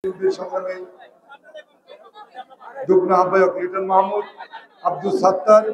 সংগ্রামী যুগ্ম আহ্বায়ক লিটন মাহমুদ, আব্দুল সাত্তার,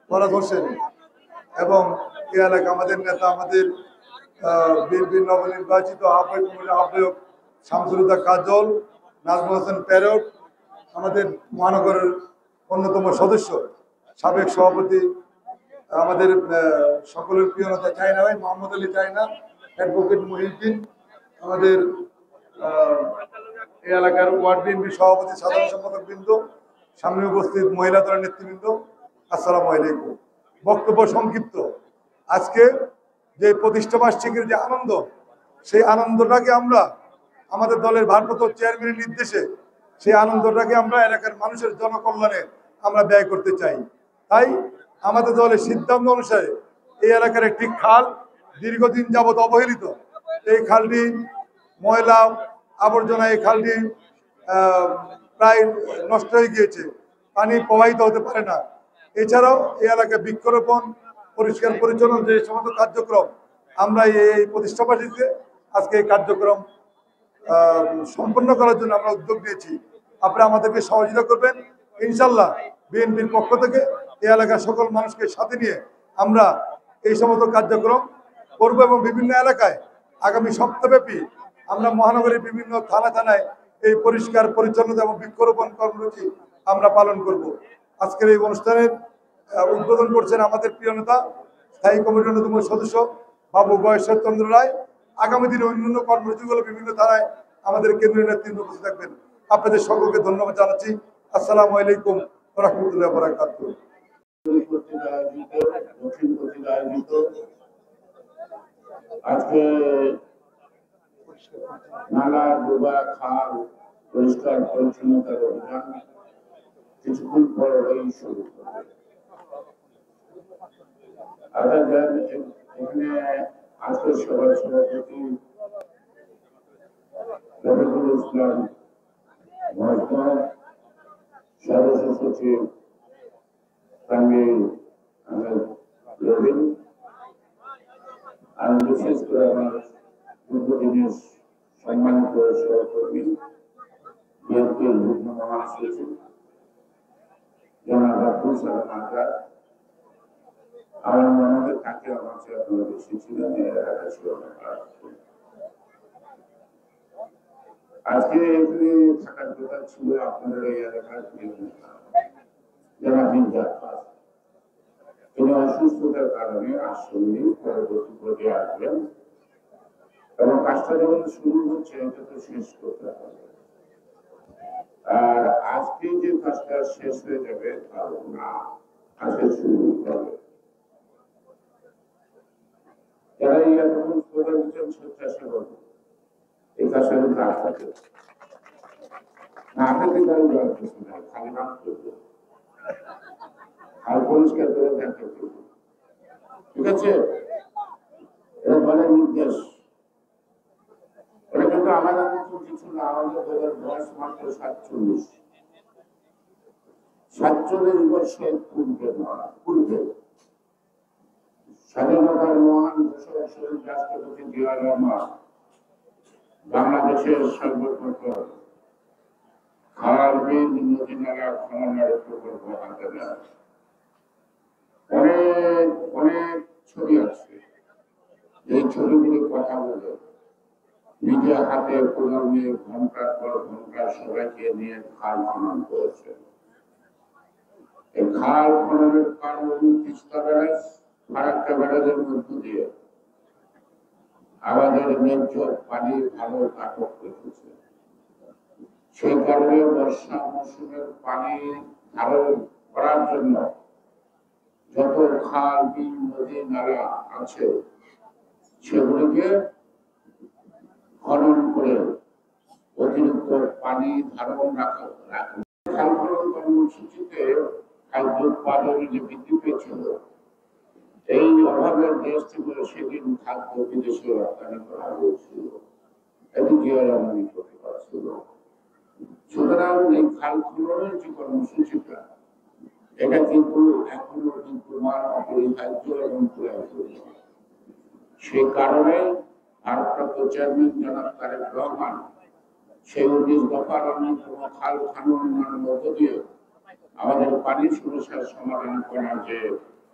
ফরাদ হোসেন এবং এ এলাকা আমাদের নেতা, আমাদের বিএনপির নবনির্বাচিত আহ্বায়ক শামসুলুদা কাজল, নাজমুল হোসেন প্যারট, আমাদের মহানগরের অন্যতম সদস্য সাবেক সভাপতি আমাদের সকলের প্রিয় নেতা চায়না ভাই মোহাম্মদ আলী চায়না, অ্যাডভোকেট মহিউদ্দিন, আমাদের এই এলাকার ওয়ার্ড বিএনপি সভাপতি, সাধারণ সম্পাদক বৃন্দ, সামনে উপস্থিত মহিলা দলের নেতৃবৃন্দ, আসসালামু আলাইকুম। বক্তব্য সংক্ষিপ্ত। আজকে যে প্রতিষ্ঠাবার্ষিকীর যে আনন্দ, সেই আনন্দটাকে আমরা আমাদের দলের ভারপ্রাপ্ত চেয়ারম্যানের নির্দেশে সেই আনন্দটাকে আমরা এলাকার মানুষের জনকল্যাণে আমরা ব্যয় করতে চাই। তাই আমাদের দলের সিদ্ধান্ত অনুসারে এই এলাকার একটি খাল দীর্ঘদিন যাবৎ অবহেলিত, এই খালটি ময়লা আবর্জনা, এই খালটি প্রায় নষ্ট হয়ে গিয়েছে, পানি প্রবাহিত হতে পারে না। এছাড়াও এই এলাকায় বৃক্ষরোপণ, পরিষ্কার পরিচ্ছন্ন যে সমস্ত কার্যক্রম আমরা এই প্রতিষ্ঠাবাসীতে আজকে এই কার্যক্রম সম্পন্ন করার জন্য আমরা উদ্যোগ নিয়েছি। আপনারা আমাদেরকে সহযোগিতা করবেন ইনশাল্লাহ। বিএনপির পক্ষ থেকে এই এলাকার সকল মানুষকে সাথে নিয়ে আমরা এই সমস্ত কার্যক্রম করব এবং বিভিন্ন এলাকায় আগামী সপ্তাহব্যাপী আমরা মহানগরীর বিভিন্ন থানায় এই পরিষ্কার পরিচ্ছন্নতা এবং বৃক্ষরোপণ কর্মসূচি আমরা পালন করব। আজকের এই অনুষ্ঠানের উদ্বোধন করছেন আমাদের প্রিয় নেতা, স্থায়ী কমিটির অন্যতম সদস্য বাবু গয়েশ্বর চন্দ্র রায়। আগামী দিনে অন্যান্য কর্মসূচিগুলো বিভিন্ন ধারায় আমাদের কেন্দ্রীয় নেতৃত্ব উপস্থিত থাকবেন। আপনাদের সকলকে ধন্যবাদ জানাচ্ছি। আসসালামু আলাইকুম ওয়া রাহমাতুল্লাহি ওয়া বারাকাতুহু। আজকে নালা, ডোবা, খাল পরিষ্কার পরিচ্ছন্নতার অভিযান কিছুক্ষণ পর শুরু করবে। এখানে আজকের সভার সভাপতি রফিকুল ইসলাম মজনু, সদস্য সচিব তানভীর আহমেদ রবিন, আর বিশেষ করে আমার দীর্ঘদিনের সম্মানিত সহকর্মী বিএনপির যুগ্ম মহাসচিব জনাব আব্দুল সালাম আজাদ, আমার মনে হয় তাকে আমার চেয়ে আপনারা বেশি ছিলেন, এলাকা ছিল না। আজকে এখানে থাকার কথা ছিল আপনাদের এই এলাকার জনাব ইনজাফর, তিনি অসুস্থতার কারণে আসেননি, পরবর্তী পর্যায়ে আসবেন এবং কাজটা যখন শুরু হচ্ছে এটা তো শেষ করতে হবে। আর আজকে যে কাজটা শেষ হয়ে যাবে তাও না, আজকে শুরু হবে। যারা এই এতক্ষণ স্লোগান দিচ্ছেন স্বেচ্ছাসেবক, এই কাজটা কিন্তু আপনাকে না, আপনাকে কারো দেওয়ার কিছু নাই, খালি নাম করবে আর পরিষ্কার করে দেখা করবে, ঠিক আছে? এটা দলের নির্দেশ। এটা কিন্তু আমাদের মতো কিছু না, আমাদের দলের বয়স মাত্র 47 বছর পূর্বে স্বাধীনতার মহান ঘোষক শহীদ রাষ্ট্রপতি জিয়া রহমান বাংলাদেশের সর্বপ্রথম খাল, বিল, নদী, নালা খননের প্রকল্প হাতে নেয়। অনেক ছবি আছে, এই ছবিগুলো কথা বলে নিজে হাতে কোদাল নিয়ে ঘন্টার পর ঘন্টা সবাইকে নিয়ে খাল খনন করেছে। এই খাল খননের কারণ তিস্তা ব্যারাজ, ফারাক্কা ব্যারাজের মধ্য দিয়ে আমাদের ন্যায্য পানি ভালো আটক রেখেছে। সেই কারণে বর্ষা মৌসুমের পানি ধারণ করার জন্য যত খাল, বিল, নদী, নালা আছে সেগুলিকে খনন করে অতিরিক্ত পানি ধারণ রাখা। খাল খনন কর্মসূচিতে খাদ্য উৎপাদনে যে বৃদ্ধি পেয়েছিল, এই অভাবের দেশ থেকে সেদিন খাদ্য বিদেশে রপ্তানি করা হয়েছিল, এটি জিয়া রহমানই করতে পারছিল। সুতরাং এই খাল খননের যে কর্মসূচিটা, এটা কিন্তু এখনো কিন্তু মান অপরিহার্য এবং প্রয়োজনীয়। সে কারণে ভারপ্রাপ্ত চেয়ারম্যান জনাব তারেক রহমান সেই 19 দফার অন্যতম খাল খননের মধ্য দিয়ে আমাদের পানি সমস্যার সমাধান করার যে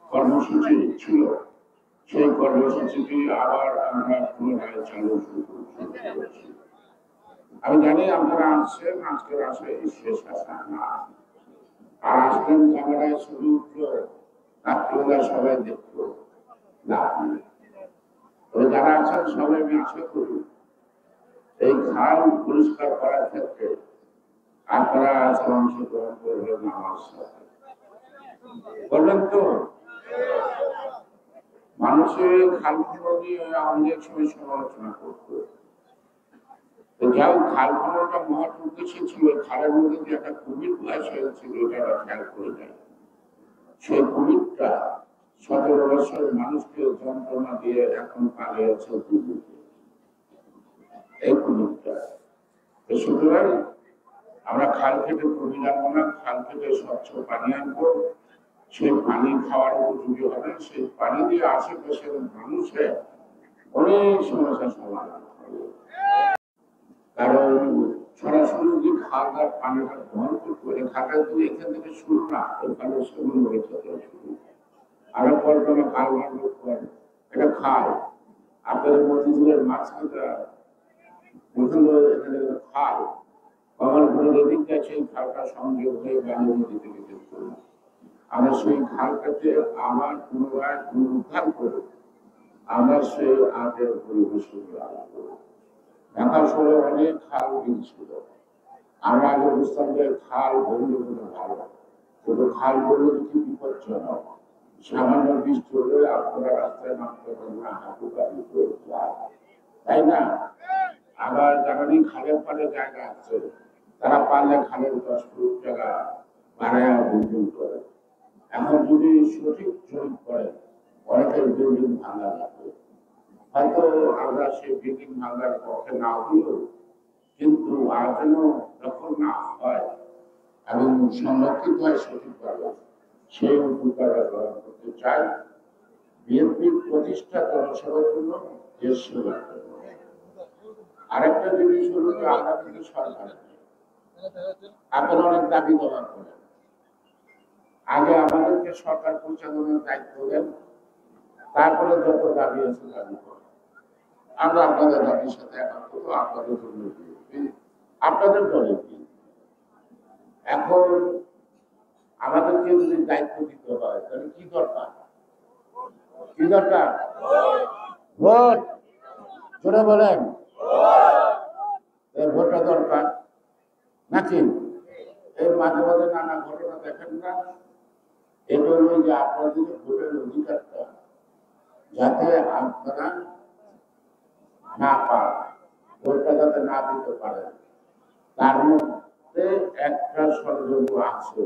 কর্মসূচি ছিল, সেই কর্মসূচিটি আবার আমরা পুনরায় চালু করেছি। আমি জানি আপনারা আসছেন, আজকের আশায় শেষ আসা না, আর আসবেন ক্যামেরায় ছবি উঠলো, রাত্রিবেলা সবাই দেখলো না। তবে যারা আছেন সবাই আমি আশা করি এই খাল পরিষ্কার করার ক্ষেত্রে আপনারা আজকে অংশগ্রহণ করবেন, আমার সাথে করবেন তো। মানুষের খাল খনন নিয়ে আমাদের সময় সমালোচনা করতো, যাও খাল খননটা মহৎ উদ্দেশ্য ছিল। খালের মধ্যে যে একটা কুমির ক্লাস হয়েছিল এটা খেয়াল করে যায়। সেই কুমিরটা 17 বছর মানুষকে যন্ত্রণা দিয়ে এখন পালিয়েছে দিল্লিতে, এই কুমিরটা। সুতরাং আমরা খাল কেটে কুমির আনবো না, খাল কেটে স্বচ্ছ পানি আনবো, সেই পানি খাওয়ার উপযোগী হবে, সেই পানি দিয়ে আশেপাশের মানুষের অনেক সমস্যার সমাধান হবে। কারণ সরাসরি যদি খালটার পানিটা গ্রহণ করে, খালটা যদি এখান থেকে শুরু না, ওখানে সেগুলো হয়ে চলে শুরু আরো কল্পনা খাল ভাঙল করেন, এটা খাল আপনাদের মতিঝিলের মাঝখানটা এখানে খাল, কমলপুরের এদিক দিয়ে সেই খালটা সংযোগ হয়ে বাংলা নদী থেকে বের করবো। আমরা সেই খালটাকে আবার পুনরায় পুনরুদ্ধার করে আমরা সেই আগের পরিবেশে আনবো। ঢাকা শহরে অনেক খাল ছিল, আমরা আগে বুঝতাম যে খাল বললে কোনো ভালো, কিন্তু খাল বললে কি বিপজ্জনক। সামান্য বৃষ্টি হলে আপনারা রাস্তায় নামতে পারেন না, হাঁটু গাড়ি করে যায়, তাই না? আবার যারা খালের পাড়ে জায়গা আছে তারা পারলে খালের 10 ফুট জায়গা বাড়ায় বিল্ডিং করে। এখন যদি সঠিক জরিপ করে অনেকের বিল্ডিং ভাঙা যাবে। হয়তো আমরা সেই বিল্ডিং ভাঙার পক্ষে না হলেও, কিন্তু আর যেন দখল না হয় এবং সংরক্ষিত হয় সঠিকভাবে, সেই উপকার গ্রহণ করতে চাই। বিএনপির প্রতিষ্ঠা জনসেবার জন্য, দেশ সেবার জন্য। আরেকটা জিনিস হলো যে আমরা কিন্তু সরকার, আপনারা অনেক দাবি দেওয়া করেন, আগে আমাদেরকে সরকার পরিচালনার দায়িত্ব দেন, তারপরে যত দাবি আছে দাবি করেন। আমরা আপনাদের দাবির সাথে একাত্ম, আপনাদের জন্য আপনাদের দলে কি এখন আমাদেরকে যদি দায়িত্ব দিতে হয় তাহলে কি দরকার? কি দরকার? ভোট। জোরে বলেন, ভোটটা দরকার নাকি? এই মাঝে মাঝে নানা ঘটনা দেখেন না, এটা হলো যে আপনাদের ভোটের অধিকারটা যাতে আপনারা না পান, ভোটটা যাতে না দিতে পারেন, তার মধ্যে একটা ষড়যন্ত্র আছে।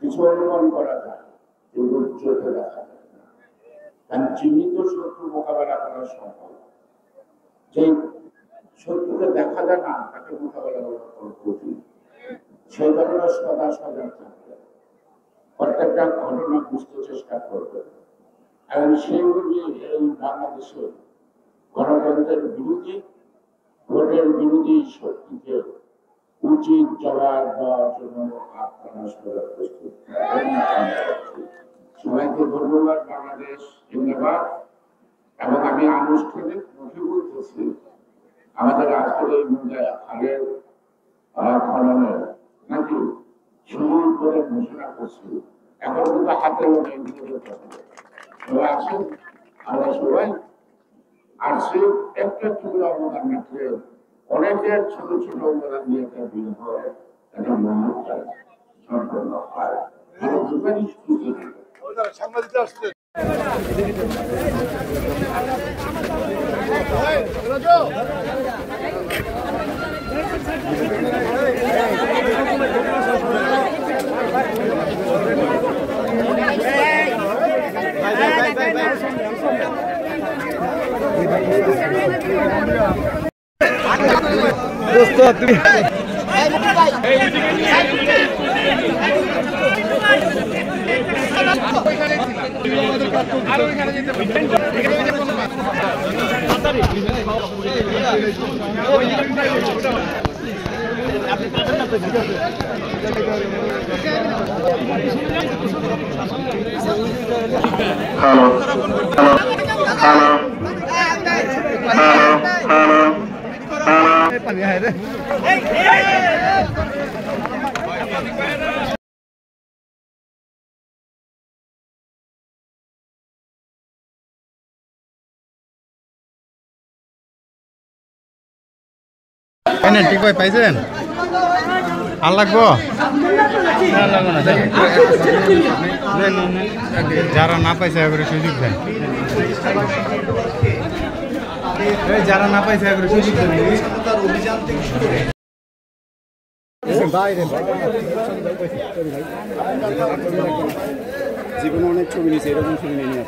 কিছু অনুমান করা যায়, কিন্তু চোখে দেখা যায় না। কারণ চিহ্নিত শত্রু মোকাবেলা করা সম্ভব, যে শত্রুকে দেখা যায় না তাকে মোকাবেলা করা কঠিন। সেই কারণে সদা সজাগ থাকবে, প্রত্যেকটা ঘটনা বুঝতে চেষ্টা করবে। এবং সেইগুলি এই বাংলাদেশে গণতন্ত্রের বিরোধী, ভোটের বিরোধী শক্তিকে উচিত জবাব দেওয়ার জন্য আপনারা সবাই প্রস্তুত। সবাইকে ধন্যবাদ। বাংলাদেশ জিন্দাবাদ। এবং আমি আনুষ্ঠানিক মুখে বলতেছি, আমাদের আজকের এই খালের খননের নাকি শুরু করে ঘোষণা করছি, এখন কিন্তু হাতে সবাই আসেন, আমরা সবাই আসছি। একটা ছোট অবদান রাখলে অনেকের ছোট ছোট অবদান নিয়ে একটা বিল হয়, একটা মহৎ সম্পন্ন হয়। সাংবাদিক আসছে দোস্ত তুমি আর ওইখানে যেতে ঠিক ভাই পাইছেন আর লাগবো যারা না পাইছে করে সুযোগ দেন যারা না পাইছে করে সুযোগ দেন জীবনে অনেক ছবি নিয়েছে এরকম ছবি নিয়ে